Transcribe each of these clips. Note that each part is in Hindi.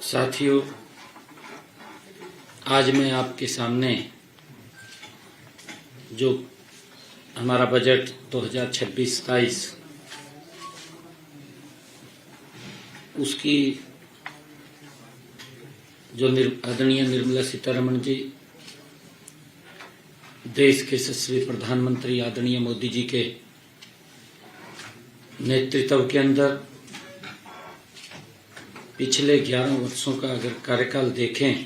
साथियों, आज मैं आपके सामने जो हमारा बजट 2026-27 उसकी जो आदरणीय निर्मला सीतारमण जी, देश के यशस्वी प्रधानमंत्री आदरणीय मोदी जी के नेतृत्व के अंदर पिछले 11 वर्षों का अगर कार्यकाल देखें,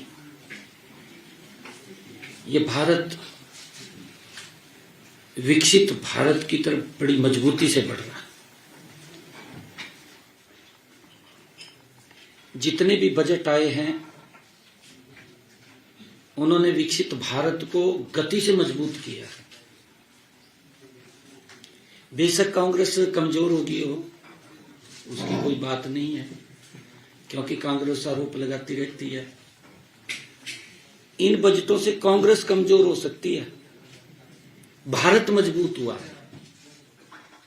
ये भारत विकसित भारत की तरफ बड़ी मजबूती से बढ़ रहा है। जितने भी बजट आए हैं, उन्होंने विकसित भारत को गति से मजबूत किया है। बेशक कांग्रेस कमजोर होगी हो, उसकी कोई बात नहीं है, क्योंकि कांग्रेस आरोप लगाती रहती है। इन बजटों से कांग्रेस कमजोर हो सकती है, भारत मजबूत हुआ है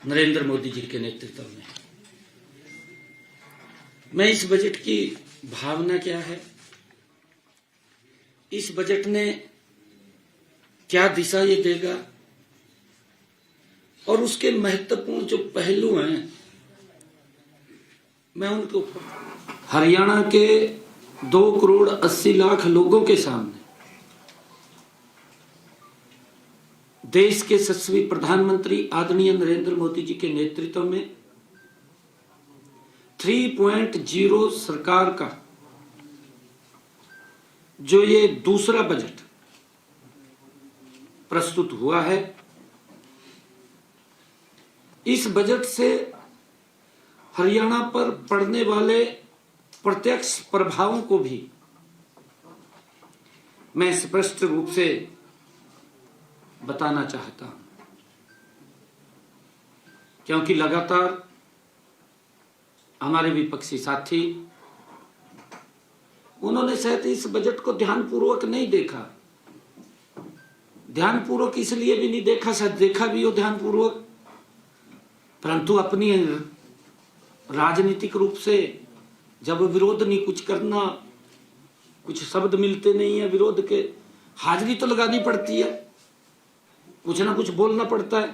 नरेंद्र मोदी जी के नेतृत्व में। मैं इस बजट की भावना क्या है, इस बजट ने क्या दिशा ये देगा और उसके महत्वपूर्ण जो पहलू हैं, मैं उनको हरियाणा के 2,80,00,000 लोगों के सामने देश के यशस्वी प्रधानमंत्री आदरणीय नरेंद्र मोदी जी के नेतृत्व में 3.0 सरकार का जो ये दूसरा बजट प्रस्तुत हुआ है, इस बजट से हरियाणा पर पड़ने वाले प्रत्यक्ष प्रभावों को भी मैं स्पष्ट रूप से बताना चाहता हूं, क्योंकि लगातार हमारे विपक्षी साथी उन्होंने शायद इस बजट को ध्यानपूर्वक नहीं देखा। ध्यानपूर्वक इसलिए भी नहीं देखा, शायद देखा भी हो ध्यानपूर्वक, परंतु अपनी राजनीतिक रूप से जब विरोध नहीं कुछ करना, कुछ शब्द मिलते नहीं है विरोध के, हाजिरी तो लगानी पड़ती है, कुछ ना कुछ बोलना पड़ता है।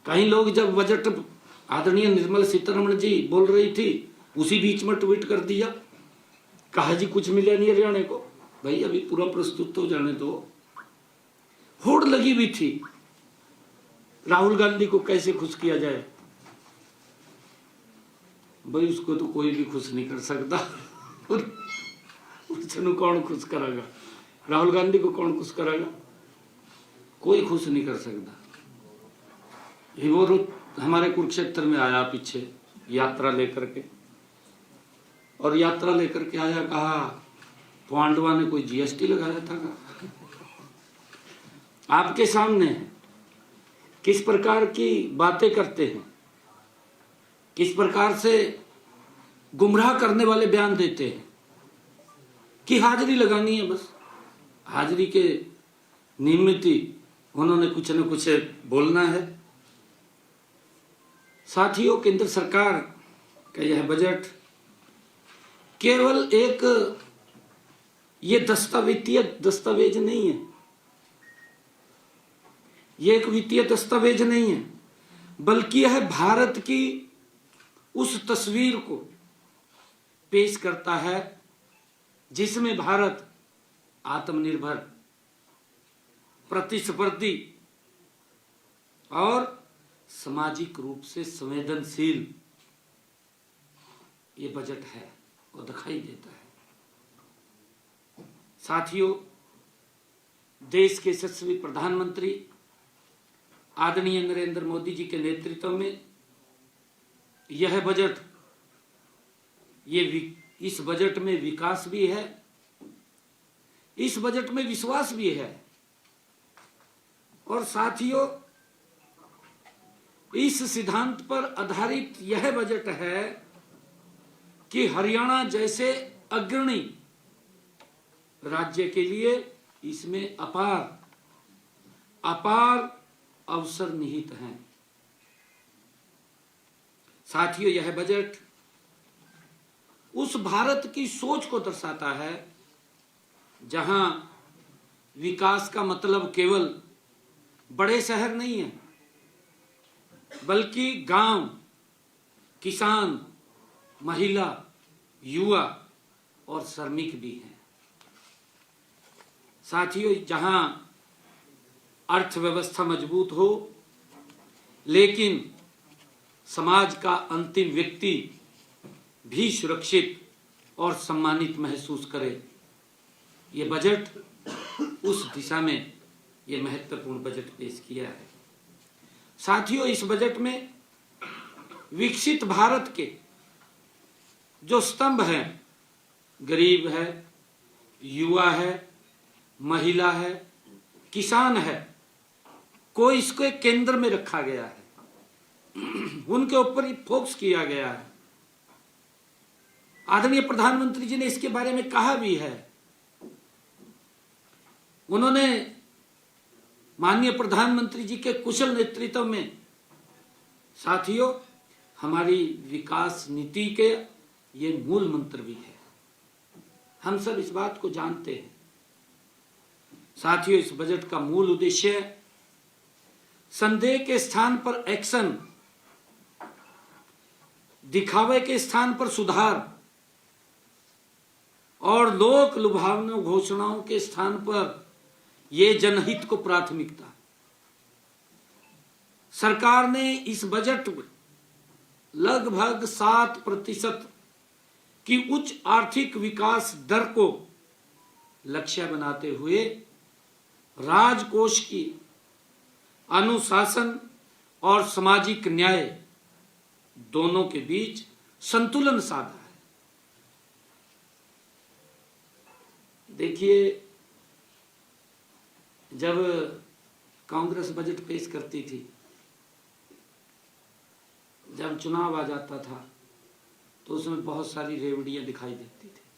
कई लोग जब बजट आदरणीय निर्मला सीतारमण जी बोल रही थी, उसी बीच में ट्वीट कर दिया, कहा जी कुछ मिला नहीं हरियाणा को। भाई अभी पूरा प्रस्तुत हो जाने दो। होड़ लगी हुई थी राहुल गांधी को कैसे खुश किया जाए। भाई उसको तो कोई भी खुश नहीं कर सकता। उसको कौन खुश करागा? राहुल गांधी को कौन खुश करागा? कोई खुश नहीं कर सकता। वो हमारे कुरुक्षेत्र में आया पीछे यात्रा लेकर के, और यात्रा लेकर के आया, कहा पांडवा ने कोई जीएसटी लगाया था का? आपके सामने किस प्रकार की बातें करते हैं, किस प्रकार से गुमराह करने वाले बयान देते हैं कि हाजिरी लगानी है, बस हाजिरी के निमित्त ही उन्होंने कुछ न कुछ बोलना है। साथियों, केंद्र सरकार का यह बजट केवल एक ये दस्तावेज नहीं है, ये एक वित्तीय दस्तावेज नहीं है, बल्कि यह भारत की उस तस्वीर को पेश करता है जिसमें भारत आत्मनिर्भर, प्रतिस्पर्धी और सामाजिक रूप से संवेदनशील ये बजट है, वो दिखाई देता है। साथियों, देश के यशस्वी प्रधानमंत्री आदरणीय नरेंद्र मोदी जी के नेतृत्व में यह बजट, इस बजट में विकास भी है, इस बजट में विश्वास भी है, और साथियों इस सिद्धांत पर आधारित यह बजट है कि हरियाणा जैसे अग्रणी राज्य के लिए इसमें अपार अवसर निहित हैं। साथियों, यह बजट उस भारत की सोच को दर्शाता है जहां विकास का मतलब केवल बड़े शहर नहीं है, बल्कि गांव, किसान, महिला, युवा और श्रमिक भी हैं। साथियों, जहां अर्थव्यवस्था मजबूत हो लेकिन समाज का अंतिम व्यक्ति भी सुरक्षित और सम्मानित महसूस करे, ये बजट उस दिशा में ये महत्वपूर्ण बजट पेश किया है। साथियों, इस बजट में विकसित भारत के जो स्तंभ हैं, गरीब है, युवा है, महिला है, किसान है, को इसको केंद्र में रखा गया है, उनके ऊपर ही फोकस किया गया है। आदरणीय प्रधानमंत्री जी ने इसके बारे में कहा भी है। उन्होंने माननीय प्रधानमंत्री जी के कुशल नेतृत्व में साथियों हमारी विकास नीति के ये मूल मंत्र भी है, हम सब इस बात को जानते हैं। साथियों, इस बजट का मूल उद्देश्य संदेह के स्थान पर एक्शन, दिखावे के स्थान पर सुधार और लोक लुभावनी घोषणाओं के स्थान पर ये जनहित को प्राथमिकता। सरकार ने इस बजट में लगभग 7% की उच्च आर्थिक विकास दर को लक्ष्य बनाते हुए राजकोष की अनुशासन और सामाजिक न्याय दोनों के बीच संतुलन साधा है। देखिए, जब कांग्रेस बजट पेश करती थी, जब चुनाव आ जाता था तो उसमें बहुत सारी रेवड़ियां दिखाई देती थी।